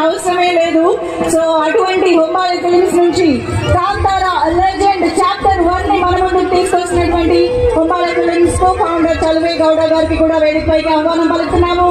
అవసరమే లేదు. సో అటువంటి బొమ్మాలి ఫిలిమ్స్ నుంచి కాంతారా లెజెండ్ చాప్టర్ 1 ని మన ముందుకు తీసుకొచ్చినటువంటి బొమ్మాలి ఫిలిమ్స్ కో ఫౌండర్ చలువే గౌడ గారికి కూడా వేదికపైకి ఆహ్వానం పలుకుతున్నాము.